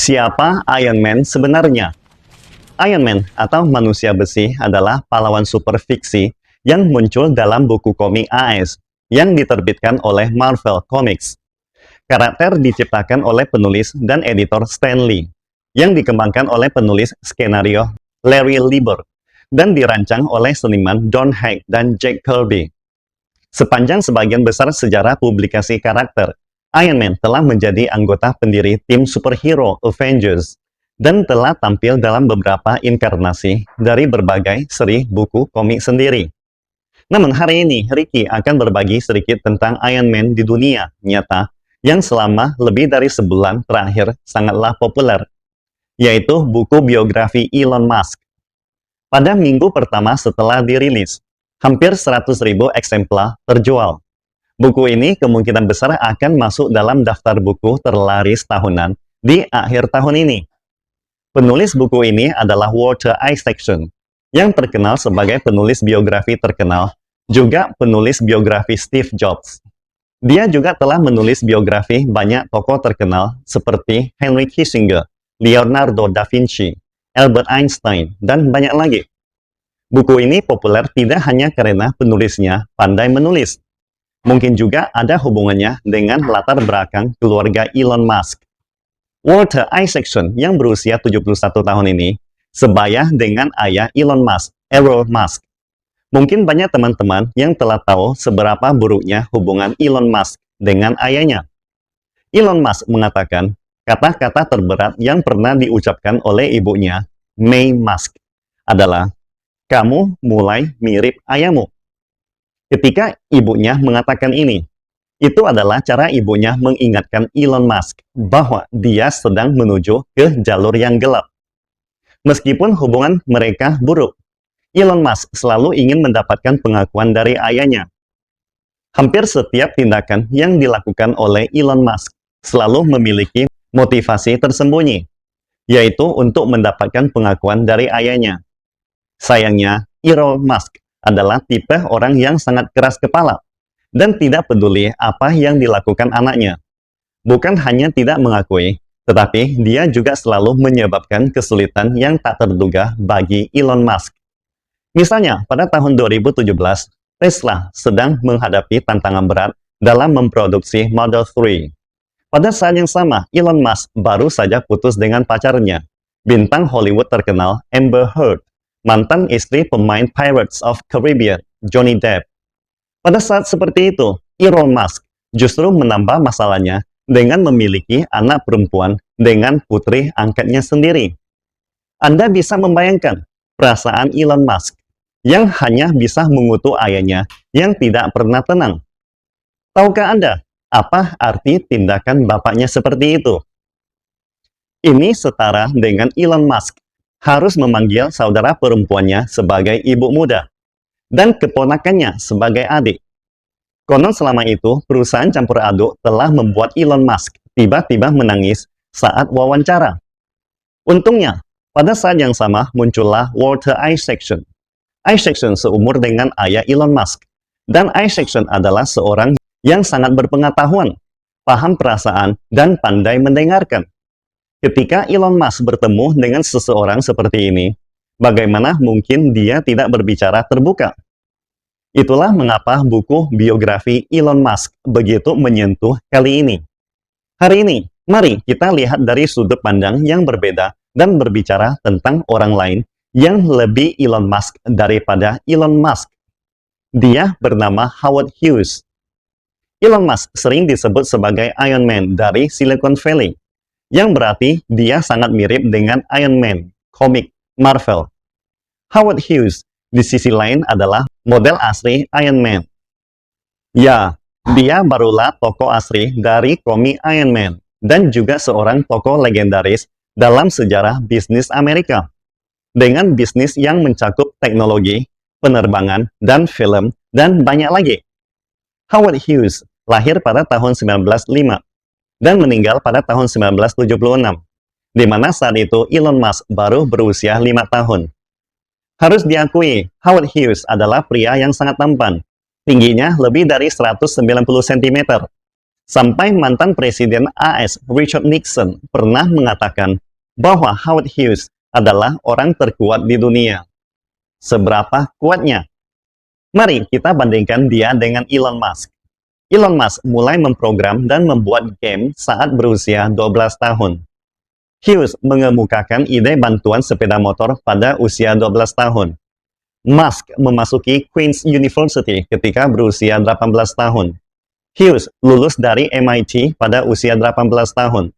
Siapa Iron Man sebenarnya? Iron Man atau manusia besi adalah pahlawan super fiksi yang muncul dalam buku komik AS yang diterbitkan oleh Marvel Comics. Karakter diciptakan oleh penulis dan editor Stan Lee, yang dikembangkan oleh penulis skenario Larry Lieber, dan dirancang oleh seniman Don Haig dan Jack Kirby. Sepanjang sebagian besar sejarah publikasi karakter, Iron Man telah menjadi anggota pendiri tim superhero Avengers dan telah tampil dalam beberapa inkarnasi dari berbagai seri buku komik sendiri. Namun hari ini, Ricky akan berbagi sedikit tentang Iron Man di dunia nyata yang selama lebih dari sebulan terakhir sangatlah populer, yaitu buku biografi Elon Musk. Pada minggu pertama setelah dirilis, hampir 100.000 eksemplar terjual. Buku ini kemungkinan besar akan masuk dalam daftar buku terlaris tahunan di akhir tahun ini. Penulis buku ini adalah Walter Isaacson, yang terkenal sebagai penulis biografi terkenal, juga penulis biografi Steve Jobs. Dia juga telah menulis biografi banyak tokoh terkenal seperti Henry Kissinger, Leonardo da Vinci, Albert Einstein, dan banyak lagi. Buku ini populer tidak hanya karena penulisnya pandai menulis. Mungkin juga ada hubungannya dengan latar belakang keluarga Elon Musk. Walter Isaacson yang berusia 71 tahun ini sebaya dengan ayah Elon Musk, Elon Musk. Mungkin banyak teman-teman yang telah tahu seberapa buruknya hubungan Elon Musk dengan ayahnya. Elon Musk mengatakan kata-kata terberat yang pernah diucapkan oleh ibunya, May Musk, adalah, "Kamu mulai mirip ayahmu." Ketika ibunya mengatakan ini, itu adalah cara ibunya mengingatkan Elon Musk bahwa dia sedang menuju ke jalur yang gelap. Meskipun hubungan mereka buruk, Elon Musk selalu ingin mendapatkan pengakuan dari ayahnya. Hampir setiap tindakan yang dilakukan oleh Elon Musk selalu memiliki motivasi tersembunyi, yaitu untuk mendapatkan pengakuan dari ayahnya. Sayangnya, Elon Musk adalah tipe orang yang sangat keras kepala dan tidak peduli apa yang dilakukan anaknya. Bukan hanya tidak mengakui, tetapi dia juga selalu menyebabkan kesulitan yang tak terduga bagi Elon Musk. Misalnya, pada tahun 2017, Tesla sedang menghadapi tantangan berat dalam memproduksi Model 3. Pada saat yang sama, Elon Musk baru saja putus dengan pacarnya, bintang Hollywood terkenal Amber Heard, mantan istri pemain Pirates of Caribbean, Johnny Depp. Pada saat seperti itu, Elon Musk justru menambah masalahnya dengan memiliki anak perempuan dengan putri angkatnya sendiri. Anda bisa membayangkan perasaan Elon Musk yang hanya bisa mengutuk ayahnya yang tidak pernah tenang. Tahukah Anda apa arti tindakan bapaknya seperti itu? Ini setara dengan Elon Musk harus memanggil saudara perempuannya sebagai ibu muda dan keponakannya sebagai adik. Konon selama itu, perusahaan campur aduk telah membuat Elon Musk tiba-tiba menangis saat wawancara. Untungnya, pada saat yang sama muncullah Walter Isaacson. Isaacson seumur dengan ayah Elon Musk, dan Isaacson adalah seorang yang sangat berpengetahuan, paham perasaan, dan pandai mendengarkan. Ketika Elon Musk bertemu dengan seseorang seperti ini, bagaimana mungkin dia tidak berbicara terbuka? Itulah mengapa buku biografi Elon Musk begitu menyentuh kali ini. Hari ini, mari kita lihat dari sudut pandang yang berbeda dan berbicara tentang orang lain yang lebih Elon Musk daripada Elon Musk. Dia bernama Howard Hughes. Elon Musk sering disebut sebagai Iron Man dari Silicon Valley, yang berarti dia sangat mirip dengan Iron Man, komik Marvel. Howard Hughes di sisi lain adalah model asli Iron Man. Ya, dia barulah tokoh asli dari komik Iron Man dan juga seorang tokoh legendaris dalam sejarah bisnis Amerika. Dengan bisnis yang mencakup teknologi, penerbangan, dan film, dan banyak lagi. Howard Hughes lahir pada tahun 1905 dan meninggal pada tahun 1976, di mana saat itu Elon Musk baru berusia 5 tahun. Harus diakui, Howard Hughes adalah pria yang sangat tampan. Tingginya lebih dari 190 cm. Sampai mantan Presiden AS Richard Nixon pernah mengatakan bahwa Howard Hughes adalah orang terkuat di dunia. Seberapa kuatnya? Mari kita bandingkan dia dengan Elon Musk. Elon Musk mulai memprogram dan membuat game saat berusia 12 tahun. Hughes mengemukakan ide bantuan sepeda motor pada usia 12 tahun. Musk memasuki Queen's University ketika berusia 18 tahun. Hughes lulus dari MIT pada usia 18 tahun.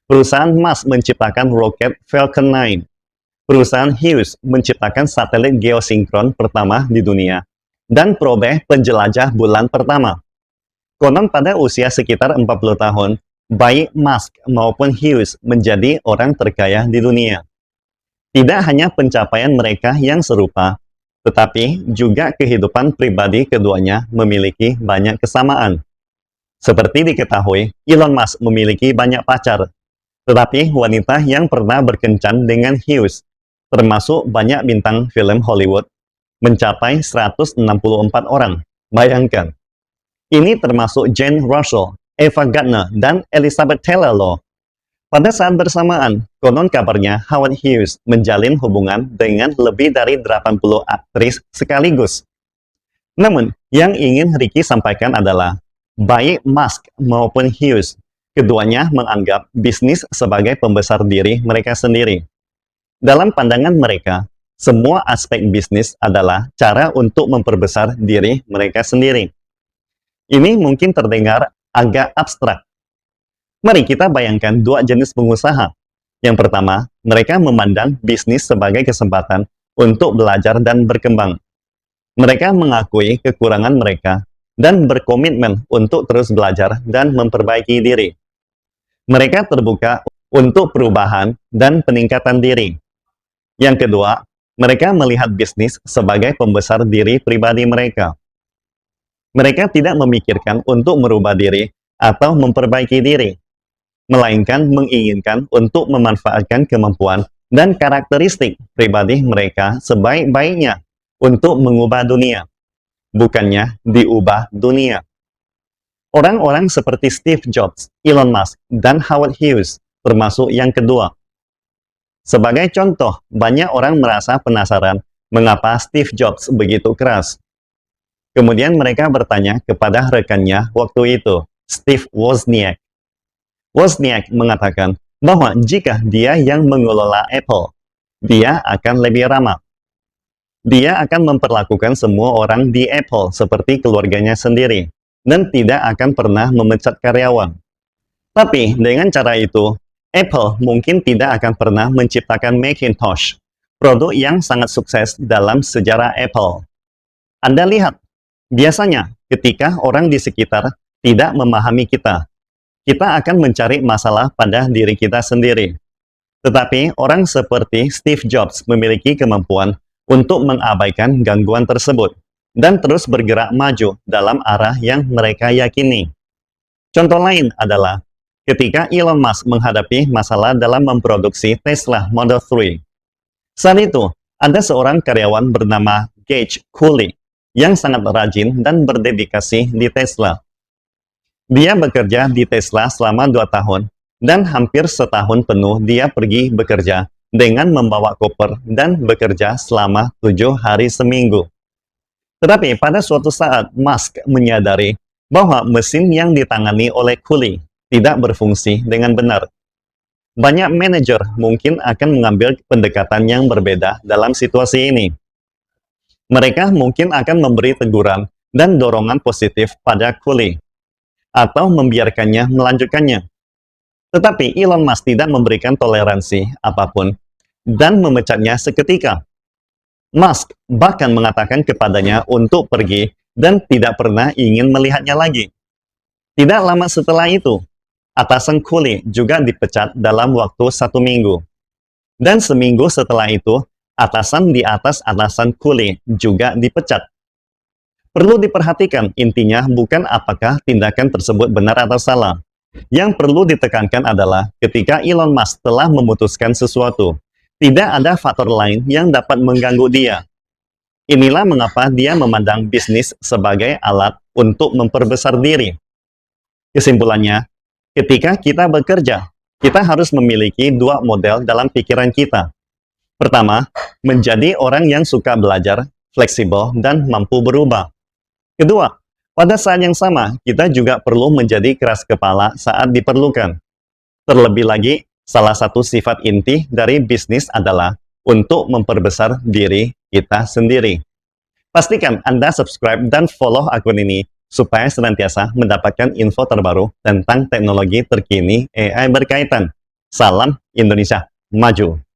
Perusahaan Musk menciptakan roket Falcon 9. Perusahaan Hughes menciptakan satelit geosinkron pertama di dunia dan probeh penjelajah bulan pertama. Konon pada usia sekitar 40 tahun, baik Musk maupun Hughes menjadi orang terkaya di dunia. Tidak hanya pencapaian mereka yang serupa, tetapi juga kehidupan pribadi keduanya memiliki banyak kesamaan. Seperti diketahui, Elon Musk memiliki banyak pacar, tetapi wanita yang pernah berkencan dengan Hughes, termasuk banyak bintang film Hollywood, mencapai 164 orang. Bayangkan. Ini termasuk Jane Russell, Ava Gardner, dan Elizabeth Taylor loh. Pada saat bersamaan, konon kabarnya Howard Hughes menjalin hubungan dengan lebih dari 80 aktris sekaligus. Namun, yang ingin Ricky sampaikan adalah, baik Musk maupun Hughes, keduanya menganggap bisnis sebagai pembesar diri mereka sendiri. Dalam pandangan mereka, semua aspek bisnis adalah cara untuk memperbesar diri mereka sendiri. Ini mungkin terdengar agak abstrak. Mari kita bayangkan dua jenis pengusaha. Yang pertama, mereka memandang bisnis sebagai kesempatan untuk belajar dan berkembang. Mereka mengakui kekurangan mereka dan berkomitmen untuk terus belajar dan memperbaiki diri. Mereka terbuka untuk perubahan dan peningkatan diri. Yang kedua, mereka melihat bisnis sebagai pembesar diri pribadi mereka. Mereka tidak memikirkan untuk merubah diri atau memperbaiki diri, melainkan menginginkan untuk memanfaatkan kemampuan dan karakteristik pribadi mereka sebaik-baiknya untuk mengubah dunia. Bukannya diubah dunia. Orang-orang seperti Steve Jobs, Elon Musk, dan Howard Hughes termasuk yang kedua. Sebagai contoh, banyak orang merasa penasaran mengapa Steve Jobs begitu keras. Kemudian mereka bertanya kepada rekannya waktu itu, Steve Wozniak. Wozniak mengatakan bahwa jika dia yang mengelola Apple, dia akan lebih ramah. Dia akan memperlakukan semua orang di Apple seperti keluarganya sendiri, dan tidak akan pernah memecat karyawan. Tapi dengan cara itu, Apple mungkin tidak akan pernah menciptakan Macintosh, produk yang sangat sukses dalam sejarah Apple. Anda lihat, biasanya ketika orang di sekitar tidak memahami kita akan mencari masalah pada diri kita sendiri. Tetapi orang seperti Steve Jobs memiliki kemampuan untuk mengabaikan gangguan tersebut dan terus bergerak maju dalam arah yang mereka yakini. Contoh lain adalah ketika Elon Musk menghadapi masalah dalam memproduksi Tesla Model 3. Saat itu, ada seorang karyawan bernama Gage Cooley yang sangat rajin dan berdedikasi di Tesla. Dia bekerja di Tesla selama 2 tahun, dan hampir setahun penuh dia pergi bekerja dengan membawa koper dan bekerja selama 7 hari seminggu. Tetapi pada suatu saat, Musk menyadari bahwa mesin yang ditangani oleh Cooley tidak berfungsi dengan benar. Banyak manajer mungkin akan mengambil pendekatan yang berbeda dalam situasi ini. Mereka mungkin akan memberi teguran dan dorongan positif pada Cooley, atau membiarkannya melanjutkannya. Tetapi Elon Musk tidak memberikan toleransi apapun dan memecatnya seketika. Musk bahkan mengatakan kepadanya untuk pergi dan tidak pernah ingin melihatnya lagi. Tidak lama setelah itu, atasan Cooley juga dipecat dalam waktu 1 minggu. Dan seminggu setelah itu, atasan di atas atasan Cooley juga dipecat. Perlu diperhatikan, intinya bukan apakah tindakan tersebut benar atau salah. Yang perlu ditekankan adalah ketika Elon Musk telah memutuskan sesuatu, tidak ada faktor lain yang dapat mengganggu dia. Inilah mengapa dia memandang bisnis sebagai alat untuk memperbesar diri. Kesimpulannya, ketika kita bekerja, kita harus memiliki dua model dalam pikiran kita. Pertama, menjadi orang yang suka belajar, fleksibel, dan mampu berubah. Kedua, pada saat yang sama, kita juga perlu menjadi keras kepala saat diperlukan. Terlebih lagi, salah satu sifat inti dari bisnis adalah untuk memperbesar diri kita sendiri. Pastikan Anda subscribe dan follow akun ini supaya senantiasa mendapatkan info terbaru tentang teknologi terkini AI berkaitan. Salam Indonesia Maju!